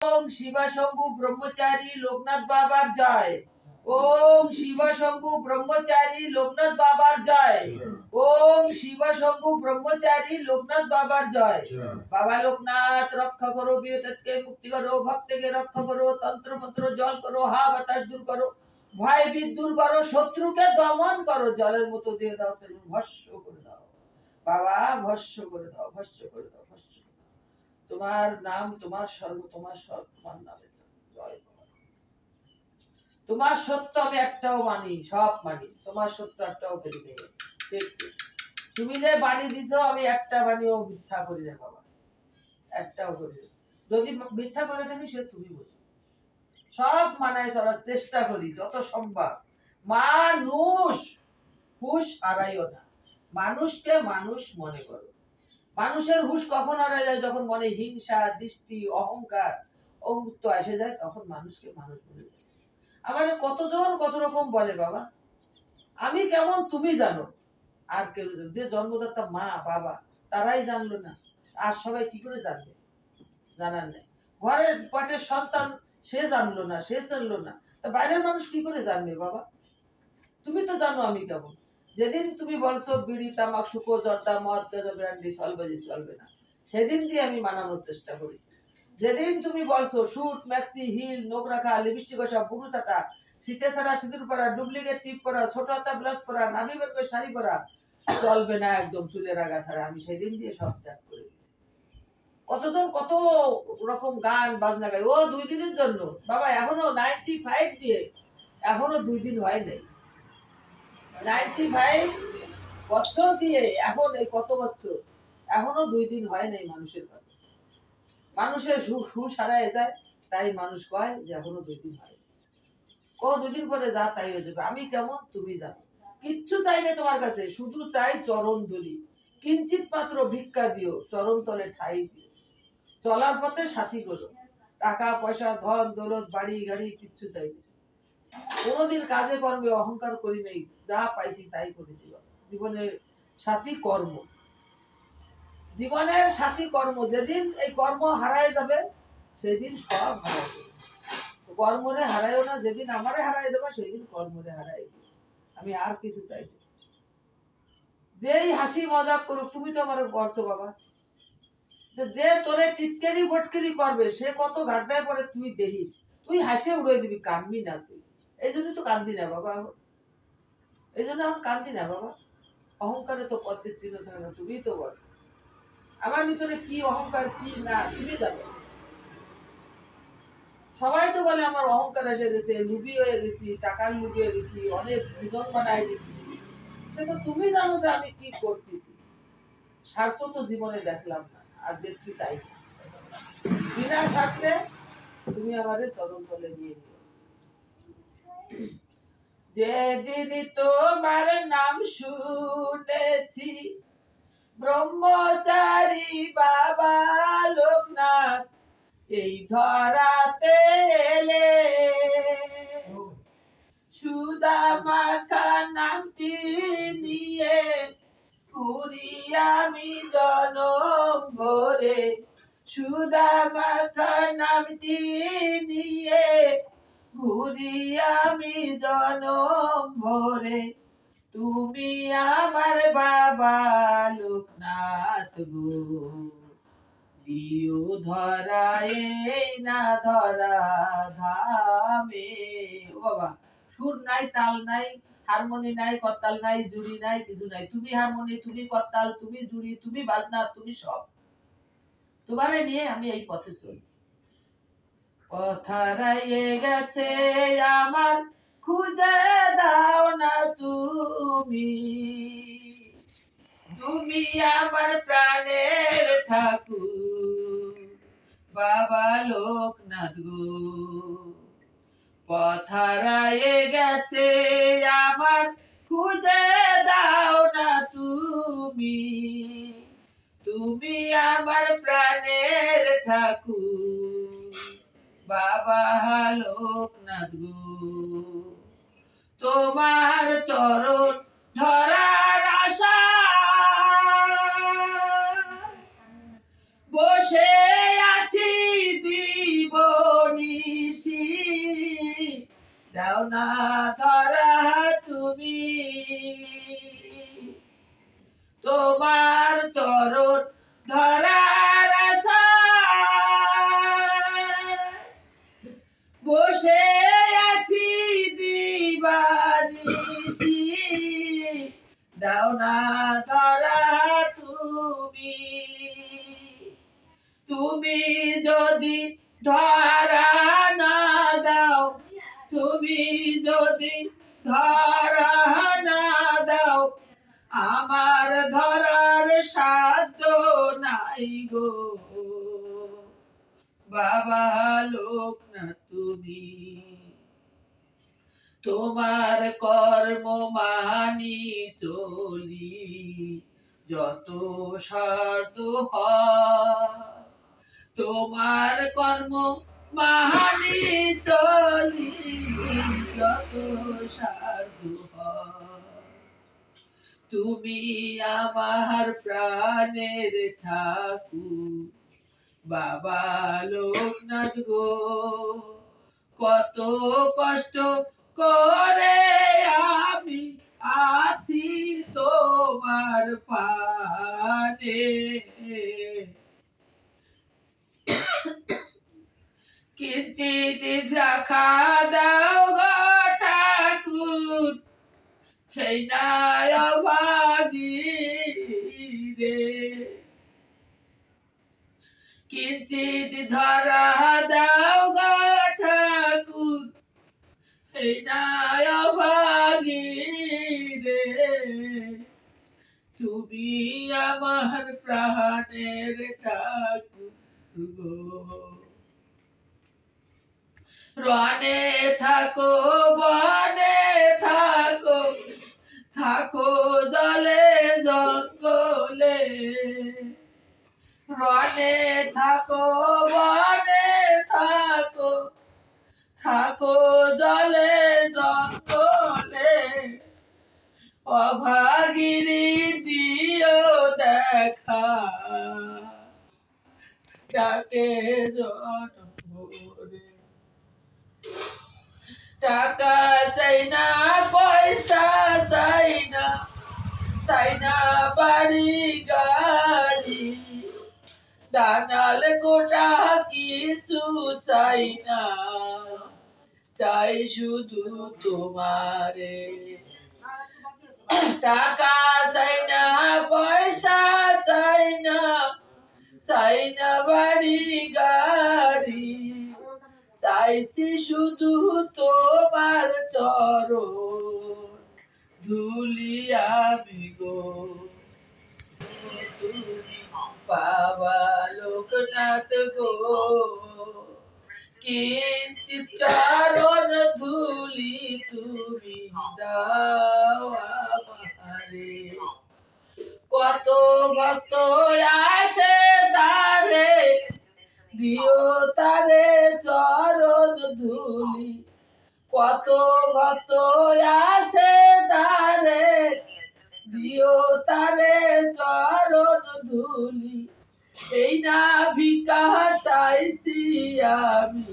ওম শিব শম্ভু ব্রহ্মচারী লোকনাথ বাবার জয়। ওম শিব শম্ভু ব্রহ্মচারী লোকনাথ বাবার জয়। ওম শিব শম্ভু ব্রহ্মচারী লোকনাথ বাবার জয়। বাবা লোকনাথ রক্ষা করো, বিপদকে মুক্তি করো, ভক্তকে রক্ষা করো, তন্ত্র মন্ত্র জল করো, হা বাতাস দূর করো, ভয় বিদ দূর করো, শত্রুকে দমন করো, জলের মতো দিয়ে দাও, ভস্য করে দাও বাবা, ভস্য করে দাও, ভস্য করে দাও, ভস্য করে দাও। তোমার নাম, তোমার স্বর্গ, তোমার স্বর্গ, তোমার নামে জয় বাবা। তোমার সত্য আমি একটাও মানি, সব মানি, তোমার সত্য একটাও ফেলি নেই। ঠিক ঠিক, তুমি যে বাণী দিছো আমি একটা বাণীও মিথ্যা করি না বাবা, একটাও করি না। যদি মিথ্যা করে থাকি সে তুমি বোঝো, সব মানায় চলার চেষ্টা করি যত সম্ভব। মানুষ হুশ হারাইও না, মানুষকে মানুষ মনে করো। মানুষের হুশ কখন হারায় যায়? যখন মনে হিংসা, দৃষ্টি, অহংকার, অভুক্ত এসে যায়, তখন মানুষকে মানুষ বলে যায়। আমার কতজন কত রকম বলে বাবা, আমি কেমন তুমি জানো, আর কেউ জানো? যে জন্মদাতা মা বাবা তারাই জানলো না, আর সবাই কি করে জানবে? জানার নেই। ঘরের পেটের সন্তান সে জানলো না, সে জানলো না, তা বাইরের মানুষ কি করে জানবে বাবা? তুমি তো জানো আমি কেমন। যেদিন তুমি বলছো বিড়ি, তামাক, শুকর, জর্দা, মদ, গাঁজা, ব্র্যান্ডি চলবে, যে চলবে না, সেদিন দিয়ে আমি মানানোর চেষ্টা করি। যেদিন তুমি বলছো শুট, ম্যাক্সি, হিল, নখ রাখা, লিপস্টিক ঘষা, বুড়ু চাটা, শীতে ছাড়া সিঁদুর পরা, ডুপ্লিকেট টিপ পরা, ছোট হাতা ব্লাউজ পরা, নাভি বের করে শাড়ি পরা, চলবে না একদম চুলের আগা ছাড়া, আমি সেদিন দিয়ে সব ত্যাগ করে দিয়েছি। কতজন কত রকম গান বাজনা গায়, ও 2 দিনের জন্য বাবা, এখনো 95 দিয়ে এখনো 2 দিন হয় নাই। 95 বছর দিয়ে এখন এই কত বছর, এখনো 2 দিন হয় নাই মানুষের কাছে। মানুষের হুশ হারায় যায়, তাই মানুষ কয় যে এখনো 2 দিন হয়। 2 দিন পরে যা তাই হয়ে যাবে। আমি কেমন তুমি জানো, কিচ্ছু চাই না তোমার কাছে, শুধু চাই চরণ ধুলি, কিঞ্চিত মাত্র ভিক্ষা দিও, চরণ তলে ঠাই দিও, চলার পথে সাথী করো। টাকা পয়সা, ধন দৌলত, বাড়ি গাড়ি কিচ্ছু চাই না। কোনোদিন কাজে কর্মে অহংকার করি নাই, যা পাইছি তাই করেছি। জীবনের সাথী কর্ম, জীবনের সাথী কর্ম। যেদিন এই কর্ম হারায় যাবে সেদিন সব হারায় যাবে। কর্মরে হারাইও না, যেদিন আমারে হারাই দেবা সেদিন কর্মরে হারাই দেবে। আমি আর কিছু চাই না। যেই হাসি মজাক করুক, তুমি তো আমার করছো বাবা, যে তোরে টিটকারি বটকারি করবে সে কত ঘাটায় পড়ে তুই দেখিস, তুই হাসে উড়ে দিবি, কানবি না তুই। এই জন্য তো কান্দি না বাবা, এই জন্য এখন কান্দি না বাবা। অহংকারে তো পদ্মের চিহ্ন থাকে না, তুমি তো বল আমার ভিতরে কি অহংকার কি না তুমি জানো। সবাই তো বলে আমার অহংকার এসে গেছে, লুবি হয়ে গেছি, টাকার লুবি হয়ে গেছি, অনেক বিজন বানায় দিচ্ছি। কিন্তু তুমি জানো যে আমি কি করতেছি। স্বার্থ তো জীবনে দেখলাম না, আর দেখতে চাই না। বিনা স্বার্থে তুমি আমাদের চরণ তলে নিয়ে নিও। যেদিন তোমার নাম শুনেছি, ব্রহ্মচারী বাবা লোকনাথ এই ধরাতে এলে, সুদামাখা নামটি নিয়ে ঘুরি আমি জনম ভরে, সুদামাখা নামটি নিয়ে ঘুরি আমি জনম ভরে। তুমি আমার বাবা লোকনাথ গো, দিও ধরা এই না ধরা ধামে। ও বাবা, সুর নাই, তাল নাই, হারমোনি নাই, করতাল নাই, জুড়ি নাই, কিছু নাই। তুমি হারমোনি, তুমি করতাল, তুমি জুড়ি, তুমি বাজনা, তুমি সব। তোমারে নিয়ে আমি এই পথে চলি। পথ হারাইয়ে গেছে আমার, খুঁজে দাও না তুমি, তুমি আমার প্রাণের ঠাকুর বাবা লোকনাথ গো। পথ হারাইয়ে গেছে আমার, খুঁজে দাও না তুমি, তুমি আমার প্রাণের ঠাকুর বাবা লোকনাথ গো। তোমার চরণ ধরার আশা বসে আছি দিব দাও না ধরা তুমি তোমার চরণ ধরার আশায় বসে আছি দিবানিশি দাও না ধরা তুমি তুমি যদি ধরা না দাও তুমি যদি ধরা না দাও আমার ধরার সাধ্য নাই গো বাবা লোকনাথ তুমি তোমার কর্ম মানি চলি যত সাধ্য হয় তোমার কর্ম মানি চলি যত সাধ্য হয় তুমি আমার প্রাণের ঠাকুর বাবা লোকনাথ গো কত কষ্ট করে আমি আছি তোমার পানে কিঞ্চিত রাখা দাও গো ঠাকুর সেই নাই অভাগী রে কিঞ্চিত ধরা দাও গো ঠাকুর সেই নাই অভাগী রে তুমি আমার প্রাণের ঠাকুর গো রনে থাকো বনে থাকো থাকো জলে জঙ্গলে রনে থাকো বনে থাকো থাকো জলে জঙ্গলে অভাগিনী দিও দেখা ডাকে জনম ভরে টাকা চাই না পয়সা চাই না বাড়ি গাড়ি দানাল গোটা কিছু চাই না চাই শুধু তোমারে টাকা চাই না পয়সা চাই না বাড়ি গাড়ি চাইছি শুধু তোমার চরণ ধুলি আমি গো তুমি বাবা লোকনাথ গো কিঞ্চিত চরণ ধুলি তুমি দাও আমারে কত ভক্ত আসে তারে দিও তারে চরণ ধুলি কত ভক্ত আসে তারে দিও তারে চরণ ধুলি এই না ভিকা চাইছি আমি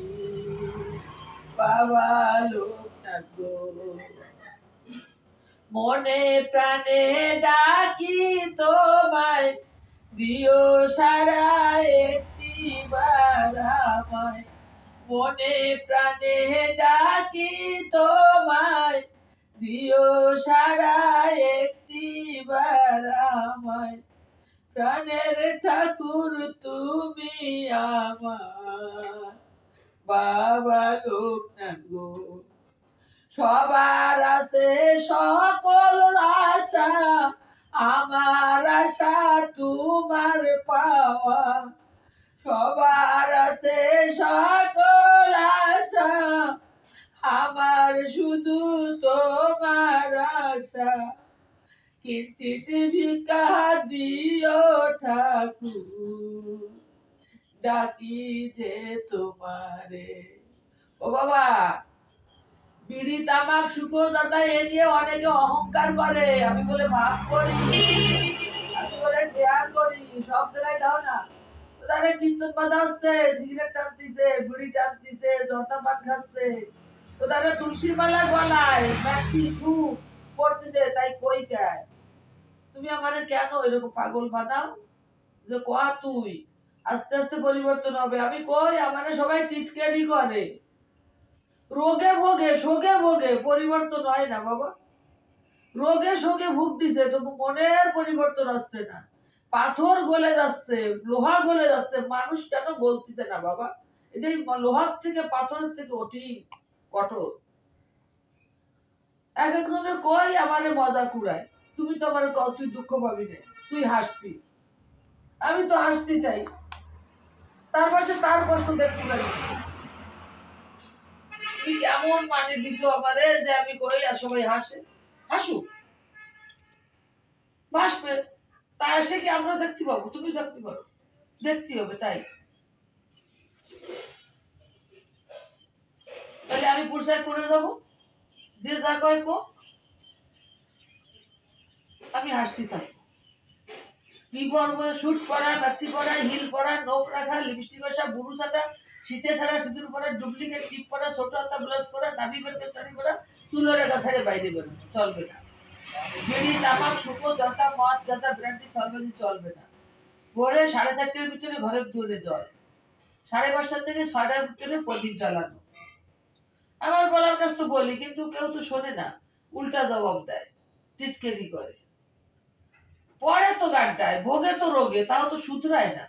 বাবা লোকনাথ গো মনে প্রাণে ডাকি তোমায় দিও সারা একটিবার আমায় মনে প্রাণে ডাকি তোমায় দিও সারা একটিবার আমায় প্রাণের ঠাকুর তুমি আমার বাবা লোকনাথ গো সবার আছে সকল আশা আমার আশা তোমার পাওয়া সবার আছে সকল আশা আমার শুধু তোমার আশা কিঞ্চিত ভিক্ষা দিও ঠাকুর ডাকি যে তোমারে ও বাবা বিড়ি তামাক শুকো দাদা এ নিয়ে অনেকে অহংকার করে আমি বলে ভাব করি আমি বলে শেয়ার করি সব জায়গায় দাও না তাহলে কীর্তন বাজা হচ্ছে সিগারেট টানতিছে বিড়ি টানতিছে জর্দা পান খাচ্ছে তো দাদা তুলসীর মালা গলায় ম্যাক্সি শু পড়তেছে, তাই কই যায় তুমি আমারে কেন এরকম পাগল বানাও? যে কয়া তুই আস্তে আস্তে পরিবর্তন হবে। আমি কই আমারে সবাই টিটকারি করে, রোগে ভোগে শোকে ভোগে, পরিবর্তন হয় না বাবা। রোগে শোকে ভুগ দিছে, তবু মনের পরিবর্তন আসছে না। পাথর গলে যাচ্ছে, লোহা গলে যাচ্ছে, মানুষ কেন গলতিছে না বাবা? এটাই লোহার থেকে পাথরের থেকে কঠোর। এক একজনে কই আমারে মজা কুড়ায়, তুমি তো আমার কও তুই দুঃখ পাবি না, তুই হাসবি। আমি তো হাসতে চাই, তার পাশে তার কষ্ট দেখতে পারি। তুমি কেমন মানে দিছো আমারে যে আমি কই আর সবাই হাসে? হাসুক, হাসবে। তা এসে কি আমরা দেখতে পাবো? তুমি দেখতে পারো, দেখতে হবে। তাই তাহলে আমি পুরসাদ করে যাব, যে যা কয় কো, আমি হাসতে থাকি। কি পরবো? শুট পরা, ম্যাক্সি পরা, হিল পরা, নখ রাখা, লিপস্টিক ঘষা, বুরু ছাটা, শীতে ছাড়া সিঁদুর পরা, ডুপ্লিকেট টিপ পরা, ছোট হাতা ব্লাউজ পরা, নাভি বেরকে শাড়ি পরা, চুলো রেখা ছাড়ে বাইরে বেরোনো চলবে না। বিড়ি, তামাক, শুকো, জর্দা, মদ, গাঁজা, ব্র্যান্ডি, সরবরাহ চলবে না। ভোরে 4:30টার ভিতরে ঘরের দুয়ারে জল, 5:30 থেকে 6টার ভিতরে প্রদীপ জ্বালানো। আমার বলার কাজ তো বলি, কিন্তু কেউ তো শোনে না, উল্টা জবাব দেয়, টিটকেরি করে। পড়ে তো গানটায়, ভোগে তো রোগে, তাও তো শুধরায় না।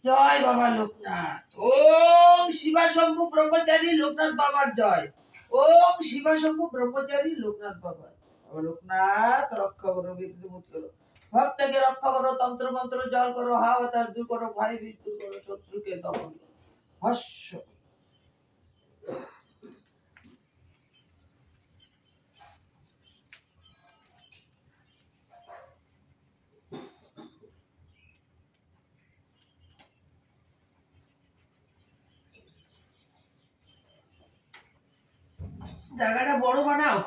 জয় বাবা লোকনাথ। ওম শিবাশম্ভু ব্রহ্মচারী লোকনাথ বাবার জয়। ওম শিবাশম্ভু ব্রহ্মচারী লোকনাথ বাবার। বাবা লোকনাথ রক্ষা করো, বিঘ্ন মুক্ত করো, ভক্তকে রক্ষা করো, তন্ত্র মন্ত্র জল করো, হাওয়াতার দূর করো, ভয় ভীত দূর করো, শত্রুকে দমন করো। হস্য। জায়গাটা বড় বানাও।